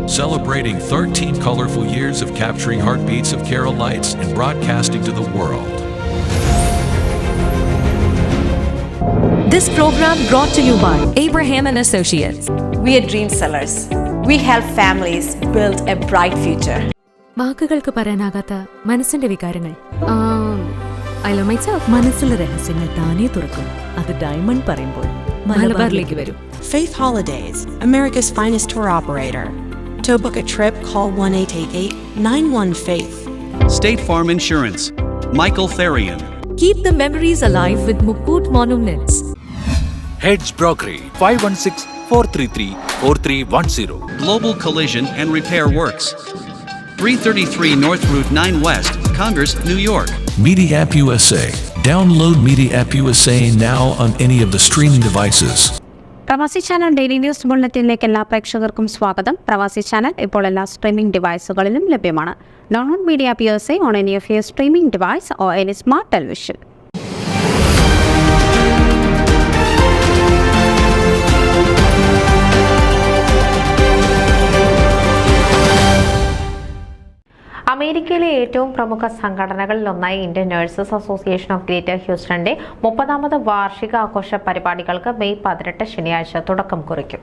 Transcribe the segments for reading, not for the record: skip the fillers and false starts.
celebrating 13 colorful years of capturing heartbeats of Kerala lights and broadcasting to the world. This program brought to you by Abraham and Associates. We are dream sellers. We help families build a bright future. വാക്കുകൾക്ക് പറയാനാകാത്ത മനസ്സിന്റെ വികാരങ്ങൾ. I love myself. മനസ്സിലെ രഹസ്യങ്ങൾ താനേ തുറക്കും. അത് diamond പറയുമ്പോൾ മലബാറിലേക്ക് വരും. Faith Holidays, America's finest tour operator. To book a trip, call 1-888-91-FAITH. State Farm Insurance, Michael Therian. Keep the memories alive with Mukut Monuments. Heads Brokery 516-433-4310. Global Collision and Repair Works, 333 North Route 9 West, Congress, New York. Media App USA. Download Media App USA now on any of the streaming devices. പ്രവാസി channel daily news ബുള്ളറ്റിനിലേക്ക് എല്ലാ പ്രേക്ഷകർക്കും സ്വാഗതം. പ്രവാസി channel ഇപ്പോൾ എല്ലാ streaming ഡിവൈസുകളിലും ലഭ്യമാണ്. Download media app USA on any of your streaming device or any smart television. അമേരിക്കയിലെ ഏറ്റവും പ്രമുഖ സംഘടനകളിലൊന്നായി Indian nurses association of greater ഹ്യൂസ്റ്റണിന്റെ 30ാമത് വാർഷികാഘോഷ പരിപാടികൾക്ക് മെയ് 18 ശനിയാഴ്ച തുടക്കം കുറിക്കും.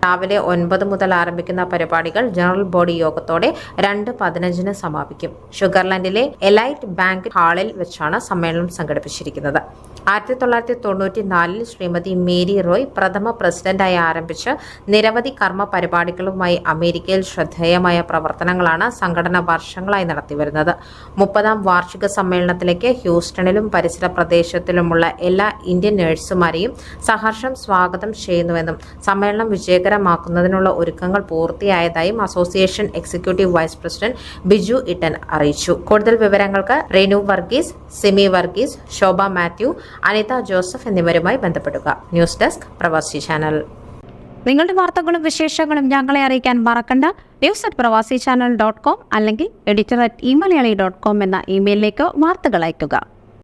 രാവിലെ 9 മുതൽ ആരംഭിക്കുന്ന പരിപാടികൾ ജനറൽ ബോഡി യോഗത്തോടെ 2:15 സമാപിക്കും. ഷുഗർലാൻഡിലെ എലൈറ്റ് ബാങ്ക് ഹാളിൽ വെച്ചാണ് സമ്മേളനം സംഘടിപ്പിച്ചിരിക്കുന്നത്. 1994 ശ്രീമതി മേരി റോയ് പ്രഥമ പ്രസിഡന്റായി ആരംഭിച്ച് നിരവധി കർമ്മ പരിപാടികളുമായി അമേരിക്കയിൽ ശ്രദ്ധേയമായ പ്രവർത്തനങ്ങളാണ് സംഘടന വർഷങ്ങളായി നടത്തിവരുന്നത്. 30ാം വാർഷിക സമ്മേളനത്തിലേക്ക് ഹ്യൂസ്റ്റണിലും പരിസര പ്രദേശത്തിലുമുള്ള എല്ലാ ഇന്ത്യൻ നഴ്സുമാരെയും സഹർഷം സ്വാഗതം ചെയ്യുന്നുവെന്നും സമ്മേളനം വിജയകരമാക്കുന്നതിനുള്ള ഒരുക്കങ്ങൾ പൂർത്തിയായതായും association executive vice president Biju Ittan അറിയിച്ചു. കൂടുതൽ വിവരങ്ങൾക്ക് റേനു വർഗീസ്, സിമി വർഗീസ്, ശോഭ മാത്യു, അനിത ജോസഫ് എന്നിവരുമായി ബന്ധപ്പെടുക. News desk Pravasi channel. നിങ്ങളുടെ വാർത്തകളും വിശേഷങ്ങളും ഞങ്ങളെ അറിയിക്കാൻ മറക്കണ്ട. news@pravasichannel.com അല്ലെങ്കിൽ editor@eMalayali.com എന്ന ഇമെയിലിലേക്ക് വാർത്തകൾ അയയ്ക്കുക.